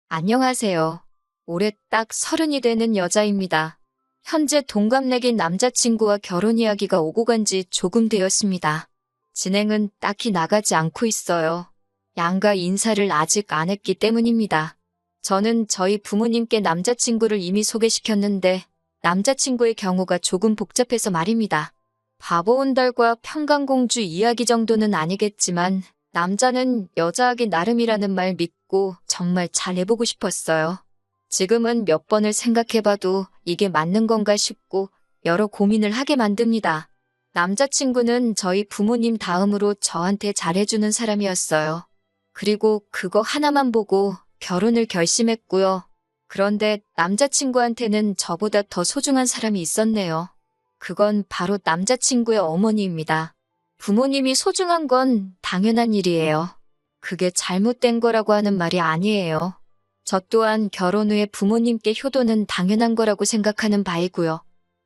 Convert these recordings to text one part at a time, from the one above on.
안녕하세요. 올해 딱 30이 되는 여자입니다. 현재 동갑내기 남자친구와 결혼 이야기가 오고 간 지 조금 되었습니다. 진행은 딱히 나가지 않고 있어요. 양가 인사를 아직 안 했기 때문입니다. 저는 저희 부모님께 남자친구를 이미 소개시켰는데 남자친구의 경우가 조금 복잡해서 말입니다. 바보 온달과 평강공주 이야기 정도는 아니겠지만 남자는 여자하기 나름이라는 말 믿고 정말 잘 해보고 싶었어요. 지금은 몇 번을 생각해봐도 이게 맞는 건가 싶고 여러 고민을 하게 만듭니다. 남자친구는 저희 부모님 다음으로 저한테 잘해주는 사람이었어요. 그리고 그거 하나만 보고 결혼을 결심했고요. 그런데 남자친구한테는 저보다 더 소중한 사람이 있었네요. 그건 바로 남자친구의 어머니입니다. 부모님이 소중한 건 당연한 일이에요. 그게 잘못된 거라고 하는 말이 아니에요. 저 또한 결혼 후에 부모님께 효도는 당연한 거라고 생각하는 바이고요.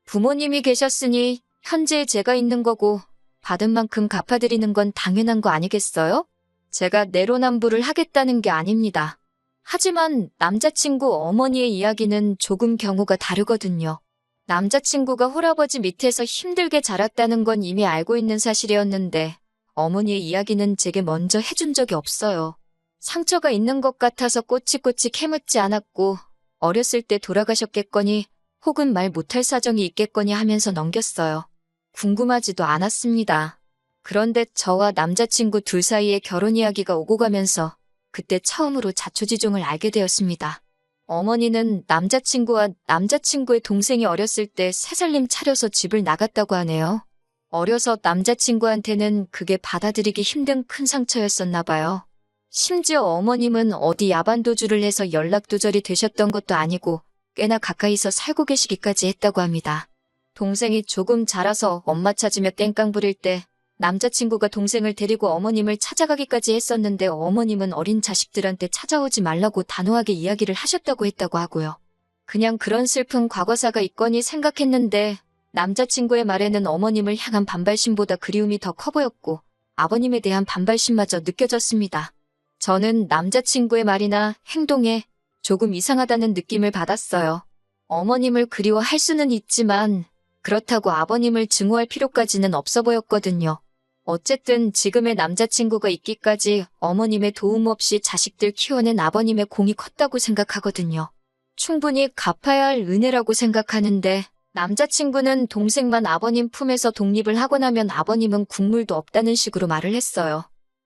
부모님이 계셨으니 현재 제가 있는 거고 받은 만큼 갚아드리는 건 당연한 거 아니겠어요? 제가 내로남불을 하겠다는 게 아닙니다. 하지만 남자친구 어머니의 이야기는 조금 경우가 다르거든요. 남자친구가 홀아버지 밑에서 힘들게 자랐다는 건 이미 알고 있는 사실이었는데 어머니의 이야기는 제게 먼저 해준 적이 없어요. 상처가 있는 것 같아서 꼬치꼬치 캐묻지 않았고 어렸을 때 돌아가셨겠거니 혹은 말 못할 사정이 있겠거니 하면서 넘겼어요. 궁금하지도 않았습니다. 그런데 저와 남자친구 둘 사이에 결혼 이야기가 오고 가면서 그때 처음으로 자초지종을 알게 되었습니다. 어머니는 남자친구와 남자친구의 동생이 어렸을 때 새살림 차려서 집을 나갔다고 하네요. 어려서 남자친구한테는 그게 받아들이기 힘든 큰 상처였었나 봐요. 심지어 어머님은 어디 야반도주를 해서 연락두절이 되셨던 것도 아니고 꽤나 가까이서 살고 계시기까지 했다고 합니다. 동생이 조금 자라서 엄마 찾으며 땡깡 부릴 때 남자친구가 동생을 데리고 어머님을 찾아가기까지 했었는데 어머님은 어린 자식들한테 찾아오지 말라고 단호하게 이야기를 하셨다고 했다고 하고요. 그냥 그런 슬픈 과거사가 있거니 생각했는데 남자친구의 말에는 어머님을 향한 반발심보다 그리움이 더 커 보였고 아버님에 대한 반발심마저 느껴졌습니다. 저는 남자친구의 말이나 행동에 조금 이상하다는 느낌을 받았어요. 어머님을 그리워할 수는 있지만 그렇다고 아버님을 증오할 필요까지는 없어 보였거든요. 어쨌든 지금의 남자친구가 있기까지 어머님의 도움 없이 자식들 키워낸 아버님의 공이 컸다고 생각하거든요. 충분히 갚아야 할 은혜라고 생각하는데 남자친구는 동생만 아버님 품에서 독립을 하고 나면 아버님은 국물도 없다는 식으로 말을 했어요.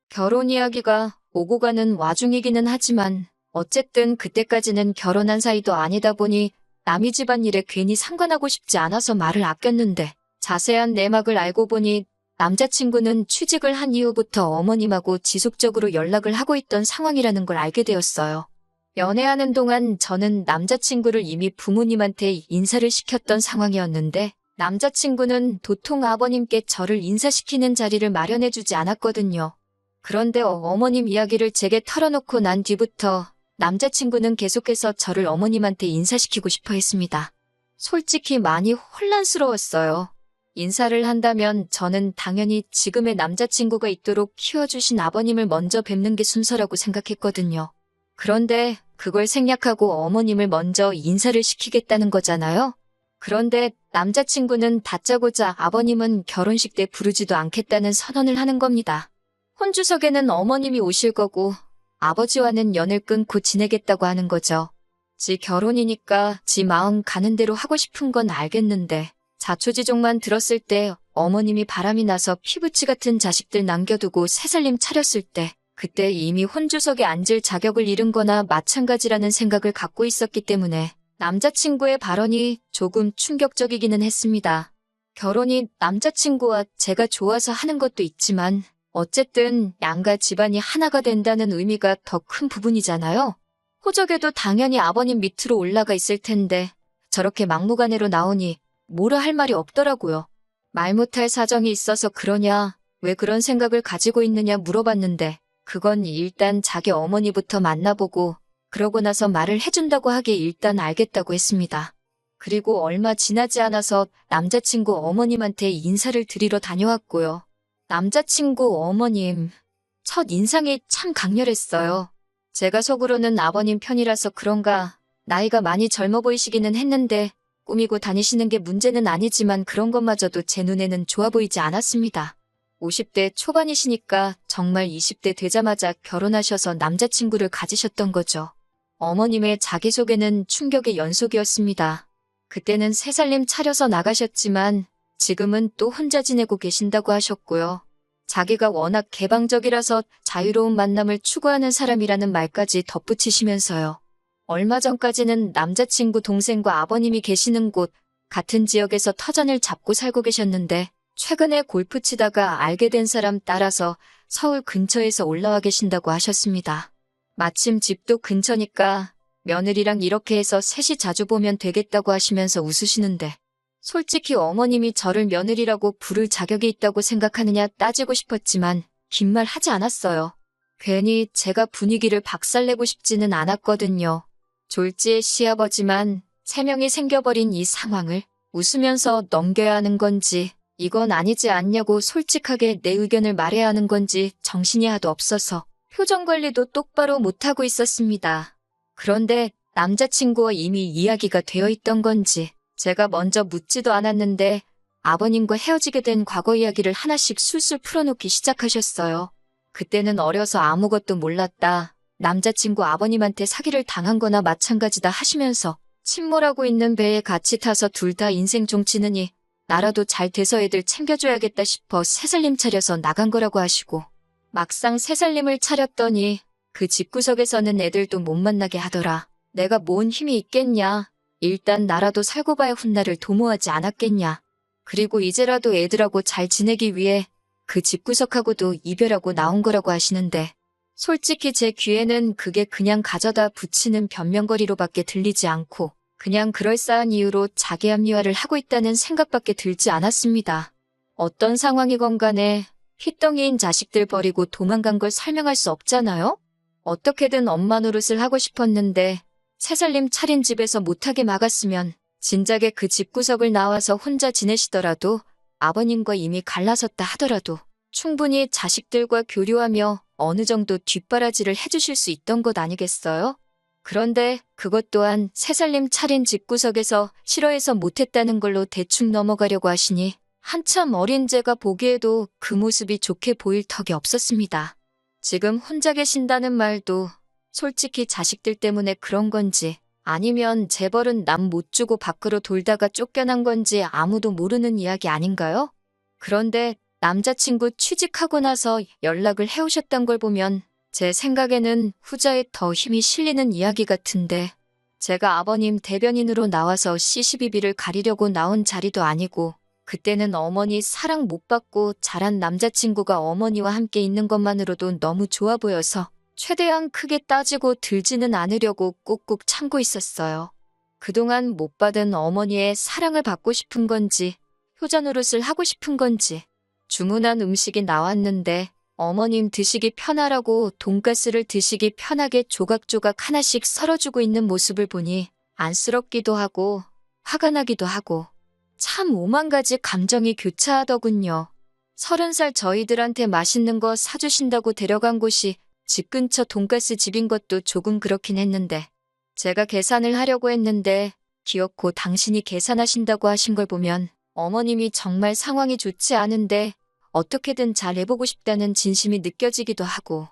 결혼 이야기가 오고 가는 와중이기는 하지만 어쨌든 그때까지는 결혼한 사이도 아니다 보니 남의 집안일에 괜히 상관하고 싶지 않아서 말을 아꼈는데 자세한 내막을 알고 보니 남자친구는 취직을 한 이후부터 어머님하고 지속적으로 연락을 하고 있던 상황이라는 걸 알게 되었어요. 연애하는 동안 저는 남자친구를 이미 부모님한테 인사를 시켰던 상황이었는데 남자친구는 도통 아버님께 저를 인사시키는 자리를 마련해주지 않았거든요. 그런데 어머님 이야기를 제게 털어놓고 난 뒤부터 남자친구는 계속해서 저를 어머님한테 인사시키고 싶어 했습니다. 솔직히 많이 혼란스러웠어요. 인사를 한다면 저는 당연히 지금의 남자친구가 있도록 키워주신 아버님을 먼저 뵙는 게 순서라고 생각했거든요. 그런데 그걸 생략하고 어머님을 먼저 인사를 시키겠다는 거잖아요. 그런데 남자친구는 다짜고짜 아버님은 결혼식 때 부르지도 않겠다는 선언을 하는 겁니다. 혼주석에는 어머님이 오실 거고 아버지와는 연을 끊고 지내겠다고 하는 거죠. 지 결혼이니까 지 마음 가는 대로 하고 싶은 건 알겠는데 자초지종만 들었을 때 어머님이 바람이 나서 피부치 같은 자식들 남겨두고 새살림 차렸을 때 그때 이미 혼주석에 앉을 자격을 잃은 거나 마찬가지라는 생각을 갖고 있었기 때문에 남자친구의 발언이 조금 충격적이기는 했습니다. 결혼이 남자친구와 제가 좋아서 하는 것도 있지만 어쨌든 양가 집안이 하나가 된다는 의미가 더 큰 부분이잖아요. 호적에도 당연히 아버님 밑으로 올라가 있을 텐데 저렇게 막무가내로 나오니 뭐라 할 말이 없더라고요. 말 못할 사정이 있어서 그러냐, 왜 그런 생각을 가지고 있느냐 물어봤는데 그건 일단 자기 어머니부터 만나보고 그러고 나서 말을 해준다고 하기에 일단 알겠다고 했습니다. 그리고 얼마 지나지 않아서 남자친구 어머님한테 인사를 드리러 다녀왔고요. 남자친구 어머님, 첫 인상이 참 강렬했어요. 제가 속으로는 아버님 편이라서 그런가 나이가 많이 젊어 보이시기는 했는데 꾸미고 다니시는 게 문제는 아니지만 그런 것마저도 제 눈에는 좋아 보이지 않았습니다. 50대 초반이시니까 정말 20대 되자마자 결혼하셔서 남자친구를 가지셨던 거죠. 어머님의 자기소개는 충격의 연속이었습니다. 그때는 새 살림 차려서 나가셨지만 지금은 또 혼자 지내고 계신다고 하셨고요. 자기가 워낙 개방적이라서 자유로운 만남을 추구하는 사람이라는 말까지 덧붙이시면서요. 얼마 전까지는 남자친구 동생과 아버님이 계시는 곳 같은 지역에서 터전을 잡고 살고 계셨는데 최근에 골프 치다가 알게 된 사람 따라서 서울 근처에서 올라와 계신다고 하셨습니다. 마침 집도 근처니까 며느리랑 이렇게 해서 셋이 자주 보면 되겠다고 하시면서 웃으시는데 솔직히 어머님이 저를 며느리라고 부를 자격이 있다고 생각하느냐 따지고 싶었지만 긴 말 하지 않았어요. 괜히 제가 분위기를 박살내고 싶지는 않았거든요. 졸지의 시아버지만 3명이 생겨버린 이 상황을 웃으면서 넘겨야 하는 건지 이건 아니지 않냐고 솔직하게 내 의견을 말해야 하는 건지 정신이 하도 없어서 표정 관리도 똑바로 못하고 있었습니다. 그런데 남자친구와 이미 이야기가 되어 있던 건지 제가 먼저 묻지도 않았는데 아버님과 헤어지게 된 과거 이야기를 하나씩 술술 풀어놓기 시작하셨어요. 그때는 어려서 아무것도 몰랐다. 남자친구 아버님한테 사기를 당한 거나 마찬가지다 하시면서 침몰하고 있는 배에 같이 타서 둘 다 인생 종치느니 나라도 잘 돼서 애들 챙겨줘야겠다 싶어 새살림 차려서 나간 거라고 하시고 막상 새살림을 차렸더니 그 집구석에서는 애들도 못 만나게 하더라. 내가 뭔 힘이 있겠냐. 일단 나라도 살고 봐야 훗날을 도모하지 않았겠냐. 그리고 이제라도 애들하고 잘 지내기 위해 그 집구석하고도 이별하고 나온 거라고 하시는데 솔직히 제 귀에는 그게 그냥 가져다 붙이는 변명거리로밖에 들리지 않고 그냥 그럴싸한 이유로 자기 합리화를 하고 있다는 생각밖에 들지 않았습니다. 어떤 상황이건 간에 핏덩이인 자식들 버리고 도망간 걸 설명할 수 없잖아요? 어떻게든 엄마 노릇을 하고 싶었는데 새살림 차린 집에서 못하게 막았으면 진작에 그 집구석을 나와서 혼자 지내시더라도 아버님과 이미 갈라섰다 하더라도 충분히 자식들과 교류하며 어느 정도 뒷바라지를 해주실 수 있던 것 아니겠어요? 그런데 그것 또한 새살림 차린 집구석에서 싫어해서 못했다는 걸로 대충 넘어가려고 하시니 한참 어린 제가 보기에도 그 모습이 좋게 보일 턱이 없었습니다. 지금 혼자 계신다는 말도 솔직히 자식들 때문에 그런 건지 아니면 재벌은 남 못 주고 밖으로 돌다가 쫓겨난 건지 아무도 모르는 이야기 아닌가요? 그런데 남자친구 취직하고 나서 연락을 해오셨던 걸 보면 제 생각에는 후자에 더 힘이 실리는 이야기 같은데 제가 아버님 대변인으로 나와서 시시비비를 가리려고 나온 자리도 아니고 그때는 어머니 사랑 못 받고 자란 남자친구가 어머니와 함께 있는 것만으로도 너무 좋아 보여서 최대한 크게 따지고 들지는 않으려고 꾹꾹 참고 있었어요. 그동안 못 받은 어머니의 사랑을 받고 싶은 건지 효자 노릇을 하고 싶은 건지 주문한 음식이 나왔는데 어머님 드시기 편하라고 돈가스를 드시기 편하게 조각조각 하나씩 썰어주고 있는 모습을 보니 안쓰럽기도 하고 화가 나기도 하고 참 오만 가지 감정이 교차하더군요. 30살 저희들한테 맛있는 거 사주신다고 데려간 곳이 집 근처 돈가스 집인 것도 조금 그렇긴 했는데 제가 계산을 하려고 했는데 기어코 당신이 계산하신다고 하신 걸 보면 어머님이 정말 상황이 좋지 않은데 어떻게든 잘 해보고 싶다는 진심이 느껴지기도 하고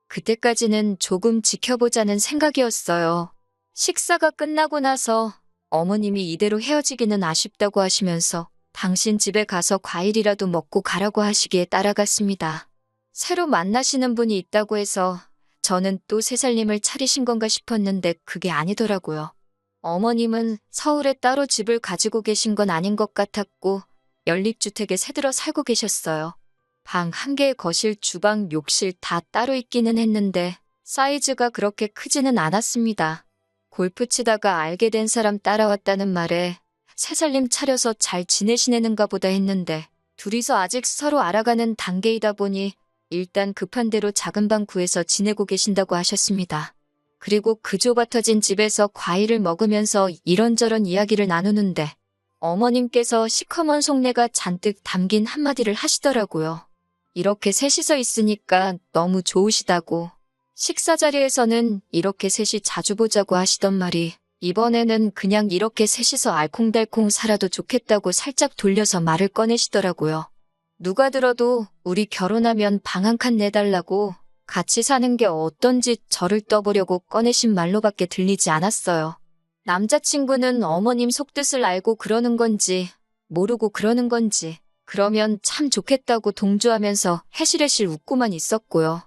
그때까지는 조금 지켜보자는 생각이었어요. 식사가 끝나고 나서 어머님이 이대로 헤어지기는 아쉽다고 하시면서 당신 집에 가서 과일이라도 먹고 가라고 하시기에 따라갔습니다. 새로 만나시는 분이 있다고 해서 저는 또 새살림을 차리신 건가 싶었는데 그게 아니더라고요. 어머님은 서울에 따로 집을 가지고 계신 건 아닌 것 같았고 연립주택에 새들어 살고 계셨어요. 방 1개의 거실, 주방, 욕실 다 따로 있기는 했는데 사이즈가 그렇게 크지는 않았습니다. 골프 치다가 알게 된 사람 따라왔다는 말에 새살림 차려서 잘 지내시는가 보다 했는데 둘이서 아직 서로 알아가는 단계이다 보니 일단 급한 대로 작은 방 구해서 지내고 계신다고 하셨습니다. 그리고 그 좁아터진 집에서 과일을 먹으면서 이런저런 이야기를 나누는데 어머님께서 시커먼 속내가 잔뜩 담긴 한마디를 하시더라고요. 이렇게 셋이서 있으니까 너무 좋으시다고. 식사 자리에서는 이렇게 셋이 자주 보자고 하시던 말이 이번에는 그냥 이렇게 셋이서 알콩달콩 살아도 좋겠다고 살짝 돌려서 말을 꺼내시더라고요. 누가 들어도 우리 결혼하면 방 한 칸 내달라고 같이 사는 게 어떤지 저를 떠보려고 꺼내신 말로밖에 들리지 않았어요. 남자친구는 어머님 속뜻을 알고 그러는 건지 모르고 그러는 건지 그러면 참 좋겠다고 동조하면서 해실해실 웃고만 있었고요.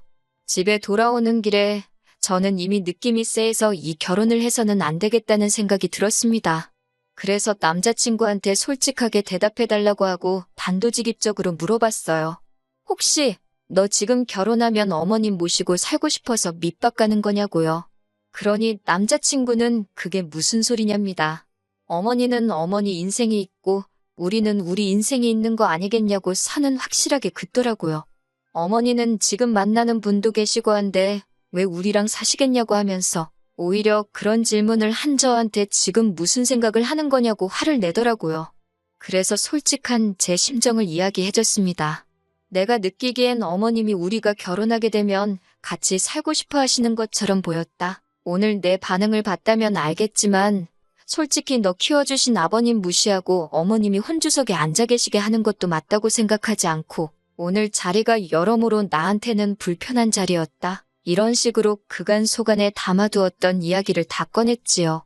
집에 돌아오는 길에 저는 이미 느낌이 쎄해서 이 결혼을 해서는 안 되겠다는 생각이 들었습니다. 그래서 남자친구한테 솔직하게 대답해달라고 하고 단도직입적으로 물어봤어요. 혹시 너 지금 결혼하면 어머님 모시고 살고 싶어서 밑밥 가는 거냐고요. 그러니 남자친구는 그게 무슨 소리냐입니다. 어머니는 어머니 인생이 있고 우리는 우리 인생이 있는 거 아니겠냐고 선은 확실하게 긋더라고요. 어머니는 지금 만나는 분도 계시고 한데 왜 우리랑 사시겠냐고 하면서 오히려 그런 질문을 한 저한테 지금 무슨 생각을 하는 거냐고 화를 내더라고요. 그래서 솔직한 제 심정을 이야기해줬습니다. 내가 느끼기엔 어머님이 우리가 결혼하게 되면 같이 살고 싶어 하시는 것처럼 보였다. 오늘 내 반응을 봤다면 알겠지만 솔직히 너 키워주신 아버님 무시하고 어머님이 혼주석에 앉아 계시게 하는 것도 맞다고 생각하지 않고 오늘 자리가 여러모로 나한테는 불편한 자리였다. 이런 식으로 그간 속안에 담아두었던 이야기를 다 꺼냈지요.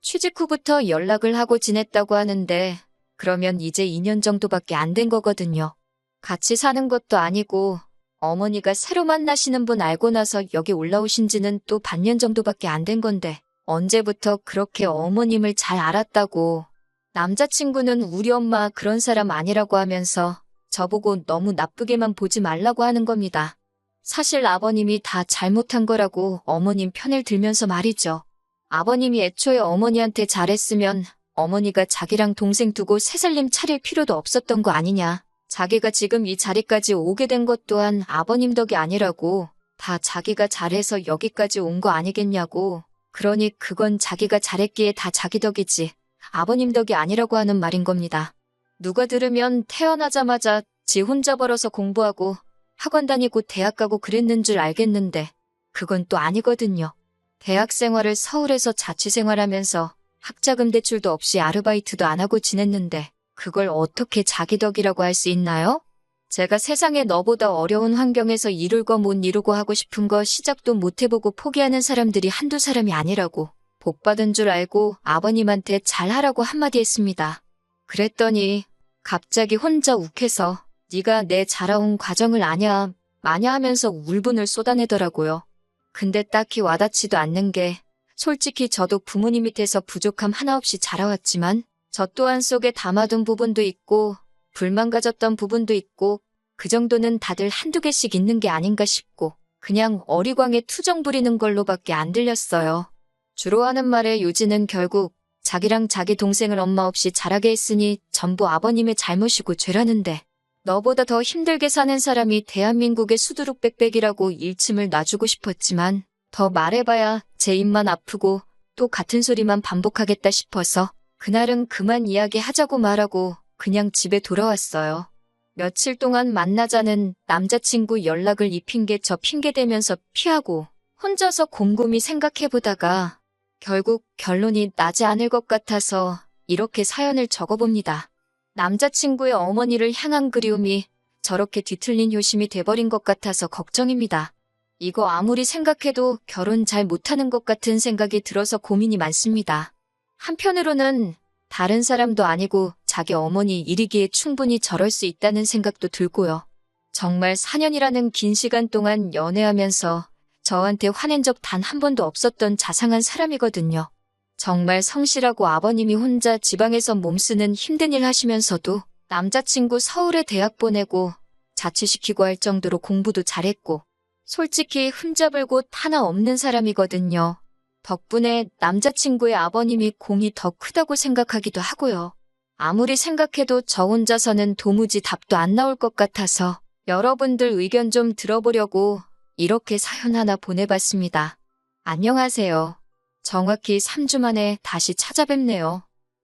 취직 후부터 연락을 하고 지냈다고 하는데 그러면 이제 2년 정도밖에 안 된 거거든요. 같이 사는 것도 아니고 어머니가 새로 만나시는 분 알고 나서 여기 올라오신 지는 또 반년 정도밖에 안 된 건데 언제부터 그렇게 어머님을 잘 알았다고. 남자친구는 우리 엄마 그런 사람 아니라고 하면서 저보고 너무 나쁘게만 보지 말라고 하는 겁니다. 사실 아버님이 다 잘못한 거라고 어머님 편을 들면서 말이죠. 아버님이 애초에 어머니한테 잘했으면 어머니가 자기랑 동생 두고 새살림 차릴 필요도 없었던 거 아니냐. 자기가 지금 이 자리까지 오게 된 것 또한 아버님 덕이 아니라고. 다 자기가 잘해서 여기까지 온 거 아니겠냐고. 그러니 그건 자기가 잘했기에 다 자기 덕이지 아버님 덕이 아니라고 하는 말인 겁니다. 누가 들으면 태어나자마자 지 혼자 벌어서 공부하고 학원 다니고 대학 가고 그랬는 줄 알겠는데 그건 또 아니거든요. 대학 생활을 서울에서 자취생활하면서 학자금 대출도 없이 아르바이트도 안 하고 지냈는데 그걸 어떻게 자기 덕이라고 할 수 있나요? 제가 세상에 너보다 어려운 환경에서 이룰 거 못 이루고 하고 싶은 거 시작도 못 해보고 포기하는 사람들이 한두 사람이 아니라고 복 받은 줄 알고 아버님한테 잘하라고 한마디 했습니다. 그랬더니 갑자기 혼자 욱해서 네가 내 자라온 과정을 아냐 마냐 하면서 울분을 쏟아내더라고요. 근데 딱히 와닿지도 않는 게 솔직히 저도 부모님 밑에서 부족함 하나 없이 자라왔지만 저 또한 속에 담아둔 부분도 있고 불만 가졌던 부분도 있고 그 정도는 다들 한두 개씩 있는 게 아닌가 싶고 그냥 어리광에 투정 부리는 걸로밖에 안 들렸어요. 주로 하는 말에 요지는 결국 자기랑 자기 동생을 엄마 없이 자라게 했으니 전부 아버님의 잘못이고 죄라는데 너보다 더 힘들게 사는 사람이 대한민국의 수두룩백백이라고 일침을 놔주고 싶었지만 더 말해봐야 제 입만 아프고 또 같은 소리만 반복하겠다 싶어서 그날은 그만 이야기하자고 말하고 그냥 집에 돌아왔어요. 며칠 동안 만나자는 남자친구 연락을 이 핑계 저 핑계 대면서 피하고 혼자서 곰곰이 생각해보다가 결국 결론이 나지 않을 것 같아서 이렇게 사연을 적어봅니다. 남자친구의 어머니를 향한 그리움이 저렇게 뒤틀린 효심이 돼버린 것 같아서 걱정입니다. 이거 아무리 생각해도 결혼 잘 못하는 것 같은 생각이 들어서 고민이 많습니다. 한편으로는 다른 사람도 아니고 자기 어머니 일이기에 충분히 저럴 수 있다는 생각도 들고요. 정말 4년이라는 긴 시간 동안 연애하면서 저한테 화낸 적 단 한 번도 없었던 자상한 사람이거든요. 정말 성실하고 아버님이 혼자 지방에서 몸쓰는 힘든 일 하시면서도 남자친구 서울에 대학 보내고 자취시키고 할 정도로 공부도 잘했고 솔직히 흠잡을 곳 하나 없는 사람이거든요. 덕분에 남자친구의 아버님이 공이 더 크다고 생각하기도 하고요. 아무리 생각해도 저 혼자서는 도무지 답도 안 나올 것 같아서 여러분들 의견 좀 들어보려고 이렇게 사연 하나 보내봤습니다. 안녕하세요. 정확히 3주 만에 다시 찾아뵙네요.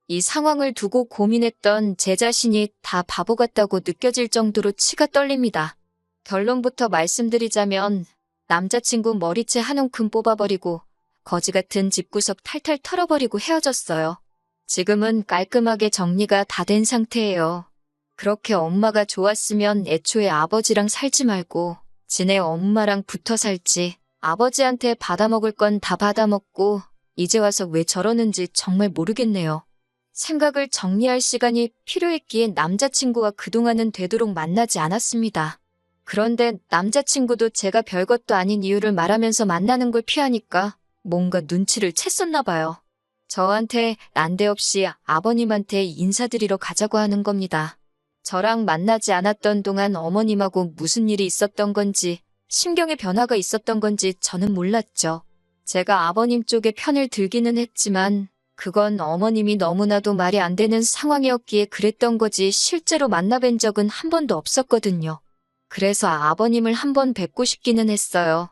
이 상황을 두고 고민했던 제 자신이 다 바보 같다고 느껴질 정도로 치가 떨립니다. 결론부터 말씀드리자면 남자친구 머리채 한 움큼 뽑아버리고 거지 같은 집구석 탈탈 털어버리고 헤어졌어요. 지금은 깔끔하게 정리가 다 된 상태예요. 그렇게 엄마가 좋았으면 애초에 아버지랑 살지 말고 지네 엄마랑 붙어 살지. 아버지한테 받아먹을 건 다 받아먹고 이제 와서 왜 저러는지 정말 모르겠네요. 생각을 정리할 시간이 필요했기에 남자친구와 그동안은 되도록 만나지 않았습니다. 그런데 남자친구도 제가 별것도 아닌 이유를 말하면서 만나는 걸 피하니까 뭔가 눈치를 챘었나 봐요. 저한테 난데없이 아버님한테 인사드리러 가자고 하는 겁니다. 저랑 만나지 않았던 동안 어머님하고 무슨 일이 있었던 건지 심경의 변화가 있었던 건지 저는 몰랐죠. 제가 아버님 쪽에 편을 들기는 했지만 그건 어머님이 너무나도 말이 안 되는 상황이었기에 그랬던 거지 실제로 만나뵌 적은 한 번도 없었거든요. 그래서 아버님을 한번 뵙고 싶기는 했어요.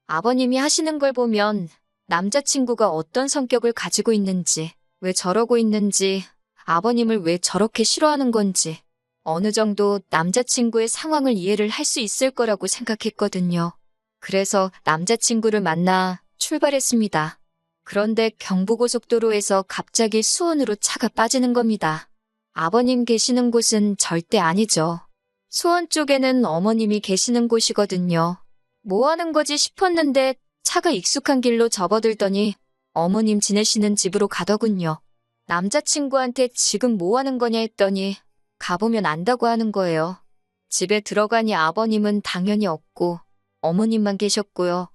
아버님이 하시는 걸 보면 남자친구가 어떤 성격을 가지고 있는지, 왜 저러고 있는지, 아버님을 왜 저렇게 싫어하는 건지 어느 정도 남자친구의 상황을 이해를 할 수 있을 거라고 생각했거든요. 그래서 남자친구를 만나 출발했습니다. 그런데 경부고속도로에서 갑자기 수원으로 차가 빠지는 겁니다. 아버님 계시는 곳은 절대 아니죠. 수원 쪽에는 어머님이 계시는 곳이거든요. 뭐 하는 거지 싶었는데 차가 익숙한 길로 접어들더니 어머님 지내시는 집으로 가더군요. 남자친구한테 지금 뭐 하는 거냐 했더니 가보면 안다고 하는 거예요. 집에 들어가니 아버님은 당연히 없고 어머님만 계셨고요.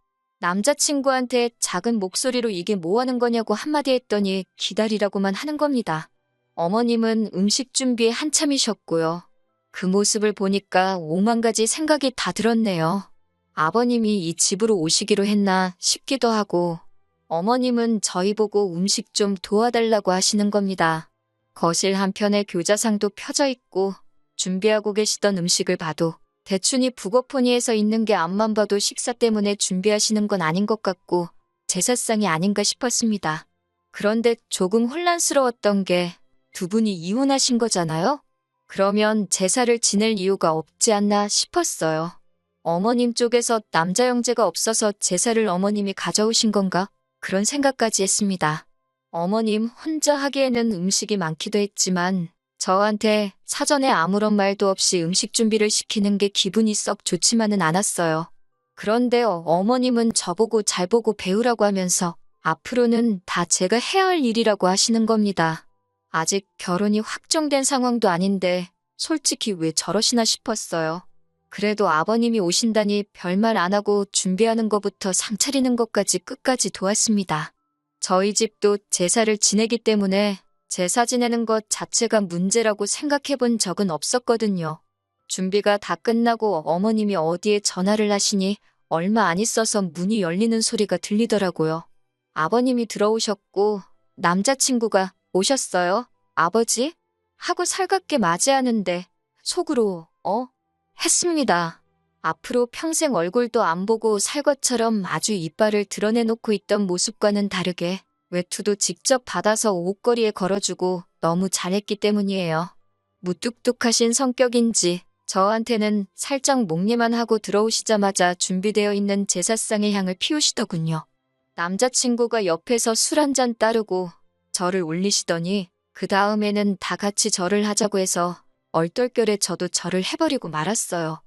남자친구한테 작은 목소리로 이게 뭐 하는 거냐고 한마디 했더니 기다리라고만 하는 겁니다. 어머님은 음식 준비에 한참이셨고요. 그 모습을 보니까 오만 가지 생각이 다 들었네요. 아버님이 이 집으로 오시기로 했나 싶기도 하고 어머님은 저희 보고 음식 좀 도와달라고 하시는 겁니다. 거실 한편에 교자상도 펴져 있고 준비하고 계시던 음식을 봐도 대충이 북어포니에서 있는 게 앞만 봐도 식사 때문에 준비하시는 건 아닌 것 같고 제사상이 아닌가 싶었습니다. 그런데 조금 혼란스러웠던 게 두 분이 이혼하신 거잖아요? 그러면 제사를 지낼 이유가 없지 않나 싶었어요. 어머님 쪽에서 남자 형제가 없어서 제사를 어머님이 가져오신 건가? 그런 생각까지 했습니다. 어머님 혼자 하기에는 음식이 많기도 했지만 저한테 사전에 아무런 말도 없이 음식 준비를 시키는 게 기분이 썩 좋지만은 않았어요. 그런데 어머님은 저보고 잘 보고 배우라고 하면서 앞으로는 다 제가 해야 할 일이라고 하시는 겁니다. 아직 결혼이 확정된 상황도 아닌데 솔직히 왜 저러시나 싶었어요. 그래도 아버님이 오신다니 별말 안 하고 준비하는 것부터 상 차리는 것까지 끝까지 도왔습니다. 저희 집도 제사를 지내기 때문에 제사 지내는 것 자체가 문제라고 생각해 본 적은 없었거든요. 준비가 다 끝나고 어머님이 어디에 전화를 하시니 얼마 안 있어서 문이 열리는 소리가 들리더라고요. 아버님이 들어오셨고 남자친구가 오셨어요? 아버지? 하고 살갑게 맞이하는데 속으로 했습니다. 앞으로 평생 얼굴도 안 보고 살 것처럼 아주 이빨을 드러내놓고 있던 모습과는 다르게 외투도 직접 받아서 옷걸이에 걸어주고 너무 잘했기 때문이에요. 무뚝뚝하신 성격인지 저한테는 살짝 목례만 하고 들어오시자마자 준비되어 있는 제사상의 향을 피우시더군요. 남자친구가 옆에서 술 한 잔 따르고 저를 올리시더니 그 다음에는 다 같이 절을 하자고 해서 얼떨결에 저도 절을 해버리고 말았어요.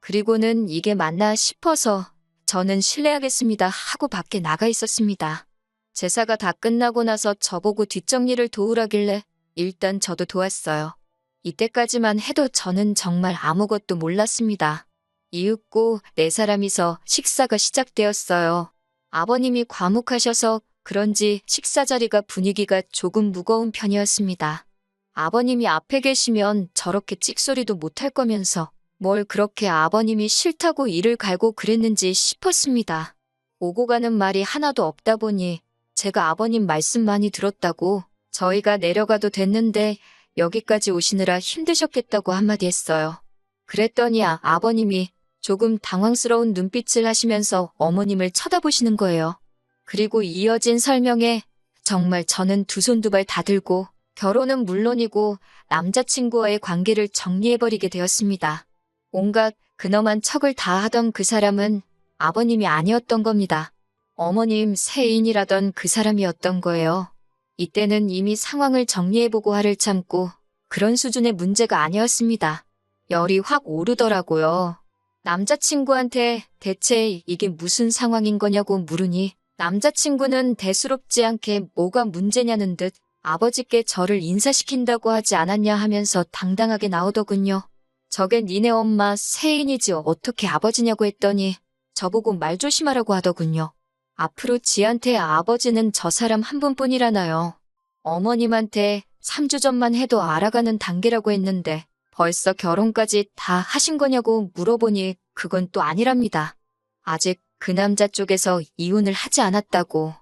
그리고는 이게 맞나 싶어서 저는 실례하겠습니다 하고 밖에 나가 있었습니다. 제사가 다 끝나고 나서 저보고 뒷정리를 도우라길래 일단 저도 도왔어요. 이때까지만 해도 저는 정말 아무것도 몰랐습니다. 이윽고 네 사람이서 식사가 시작되었어요. 아버님이 과묵하셔서 그런지 식사 자리가 분위기가 조금 무거운 편이었습니다. 아버님이 앞에 계시면 저렇게 찍소리도 못할 거면서 뭘 그렇게 아버님이 싫다고 이를 갈고 그랬는지 싶었습니다. 오고 가는 말이 하나도 없다 보니 제가 아버님 말씀 많이 들었다고 저희가 내려가도 됐는데 여기까지 오시느라 힘드셨겠다고 한마디 했어요. 그랬더니 아버님이 조금 당황스러운 눈빛을 하시면서 어머님을 쳐다보시는 거예요. 그리고 이어진 설명에 정말 저는 두 손 두 발 다 들고 결혼은 물론이고 남자친구와의 관계를 정리해버리게 되었습니다. 온갖 근엄한 척을 다 하던 그 사람은 아버님이 아니었던 겁니다. 어머님 세인이라던 그 사람이었던 거예요. 이때는 이미 상황을 정리해보고 화를 참고 그런 수준의 문제가 아니었습니다. 열이 확 오르더라고요. 남자친구한테 대체 이게 무슨 상황인 거냐고 물으니 남자친구는 대수롭지 않게 뭐가 문제냐는 듯 아버지께 저를 인사시킨다고 하지 않았냐 하면서 당당하게 나오더군요. 저게 니네 엄마 세인이지 어떻게 아버지냐고 했더니 저보고 말 조심하라고 하더군요. 앞으로 지한테 아버지는 저 사람 한 분뿐이라나요. 어머님한테 3주 전만 해도 알아가는 단계라고 했는데 벌써 결혼까지 다 하신 거냐고 물어보니 그건 또 아니랍니다. 아직 그 남자 쪽에서 이혼을 하지 않았다고.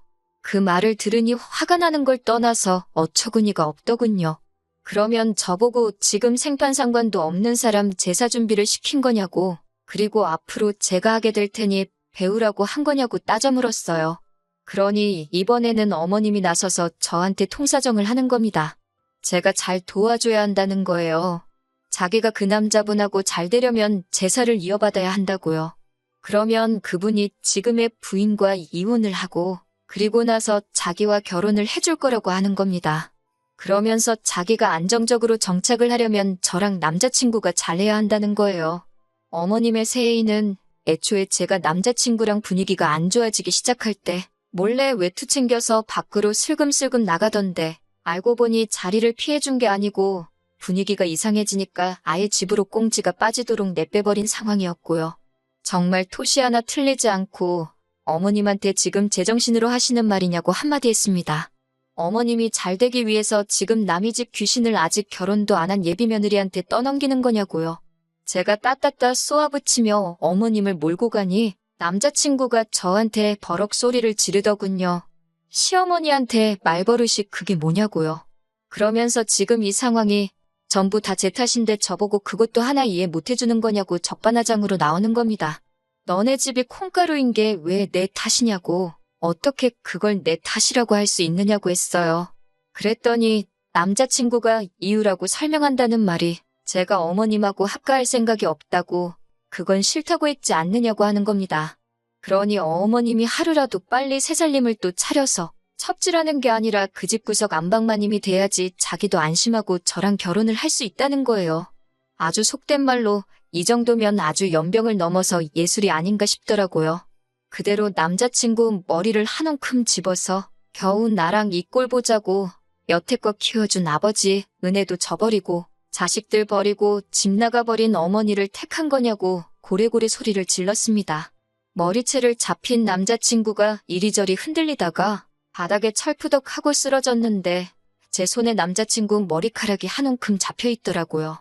그 말을 들으니 화가 나는 걸 떠나서 어처구니가 없더군요. 그러면 저보고 지금 생판상관도 없는 사람 제사 준비를 시킨 거냐고, 그리고 앞으로 제가 하게 될 테니 배우라고 한 거냐고 따져 물었어요. 그러니 이번에는 어머님이 나서서 저한테 통사정을 하는 겁니다. 제가 잘 도와줘야 한다는 거예요. 자기가 그 남자분하고 잘 되려면 제사를 이어받아야 한다고요. 그러면 그분이 지금의 부인과 이혼을 하고 그리고 나서 자기와 결혼을 해줄 거라고 하는 겁니다. 그러면서 자기가 안정적으로 정착을 하려면 저랑 남자친구가 잘해야 한다는 거예요. 어머님의 세인은 애초에 제가 남자친구랑 분위기가 안 좋아지기 시작할 때 몰래 외투 챙겨서 밖으로 슬금슬금 나가던데 알고 보니 자리를 피해준 게 아니고 분위기가 이상해지니까 아예 집으로 꽁지가 빠지도록 내빼버린 상황이었고요. 정말 토시 하나 틀리지 않고 어머님한테 지금 제정신으로 하시는 말이냐고 한마디 했습니다. 어머님이 잘 되기 위해서 지금 남의 집 귀신을 아직 결혼도 안 한 예비 며느리한테 떠넘기는 거냐고요. 제가 따따따 쏘아붙이며 어머님을 몰고 가니 남자친구가 저한테 버럭 소리를 지르더군요. 시어머니한테 말버릇이 그게 뭐냐고요. 그러면서 지금 이 상황이 전부 다 제 탓인데 저보고 그것도 하나 이해 못해주는 거냐고 적반하장으로 나오는 겁니다. 너네 집이 콩가루인 게 왜 내 탓이냐고, 어떻게 그걸 내 탓이라고 할 수 있느냐고 했어요. 그랬더니 남자친구가 이유라고 설명한다는 말이 제가 어머님하고 합가할 생각이 없다고, 그건 싫다고 했지 않느냐고 하는 겁니다. 그러니 어머님이 하루라도 빨리 새살림을 또 차려서 첩질하는 게 아니라 그 집 구석 안방마님이 돼야지 자기도 안심하고 저랑 결혼을 할 수 있다는 거예요. 아주 속된 말로 이 정도면 아주 연병을 넘어서 예술이 아닌가 싶더라고요. 그대로 남자친구 머리를 한 움큼 집어서 겨우 나랑 이 꼴 보자고 여태껏 키워준 아버지 은혜도 저버리고 자식들 버리고 집 나가버린 어머니를 택한 거냐고 고래고래 소리를 질렀습니다. 머리채를 잡힌 남자친구가 이리저리 흔들리다가 바닥에 철푸덕하고 쓰러졌는데 제 손에 남자친구 머리카락이 한 움큼 잡혀있더라고요.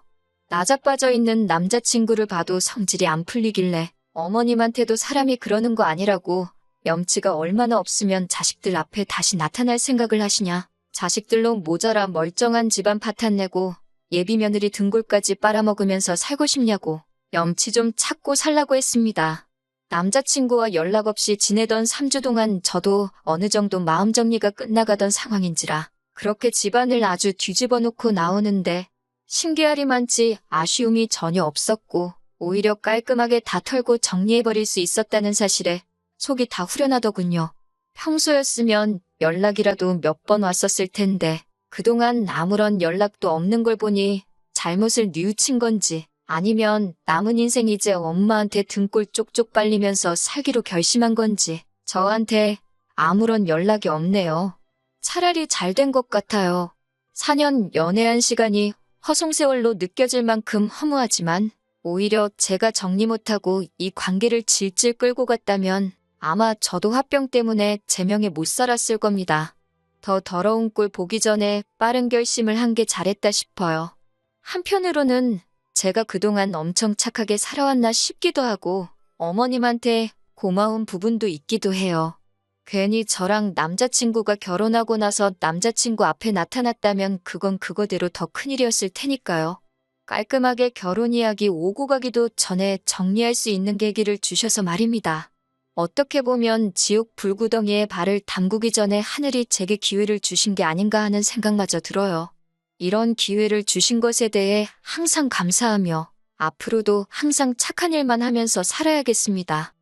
나자빠져 있는 남자친구를 봐도 성질이 안 풀리길래 어머님한테도 사람이 그러는 거 아니라고, 염치가 얼마나 없으면 자식들 앞에 다시 나타날 생각을 하시냐. 자식들로 모자라 멀쩡한 집안 파탄내고 예비 며느리 등골까지 빨아먹으면서 살고 싶냐고 염치 좀 찾고 살라고 했습니다. 남자친구와 연락 없이 지내던 3주 동안 저도 어느 정도 마음 정리가 끝나가던 상황인지라 그렇게 집안을 아주 뒤집어 놓고 나오는데 신기하리만치 아쉬움이 전혀 없었고 오히려 깔끔하게 다 털고 정리해버릴 수 있었다는 사실에 속이 다 후련하더군요. 평소였으면 연락이라도 몇 번 왔었을 텐데 그동안 아무런 연락도 없는 걸 보니 잘못을 뉘우친 건지 아니면 남은 인생 이제 엄마한테 등골 쪽쪽 빨리면서 살기로 결심한 건지 저한테 아무런 연락이 없네요. 차라리 잘 된 것 같아요. 4년 연애한 시간이 허송세월로 느껴질 만큼 허무하지만 오히려 제가 정리 못하고 이 관계를 질질 끌고 갔다면 아마 저도 화병 때문에 제명에 못 살았을 겁니다. 더 더러운 꼴 보기 전에 빠른 결심을 한 게 잘했다 싶어요. 한편으로는 제가 그동안 엄청 착하게 살아왔나 싶기도 하고 어머님한테 고마운 부분도 있기도 해요. 괜히 저랑 남자친구가 결혼하고 나서 남자친구 앞에 나타났다면 그건 그거대로 더 큰일이었을 테니까요. 깔끔하게 결혼 이야기 오고 가기도 전에 정리할 수 있는 계기를 주셔서 말입니다. 어떻게 보면 지옥 불구덩이에 발을 담그기 전에 하늘이 제게 기회를 주신 게 아닌가 하는 생각마저 들어요. 이런 기회를 주신 것에 대해 항상 감사하며 앞으로도 항상 착한 일만 하면서 살아야겠습니다.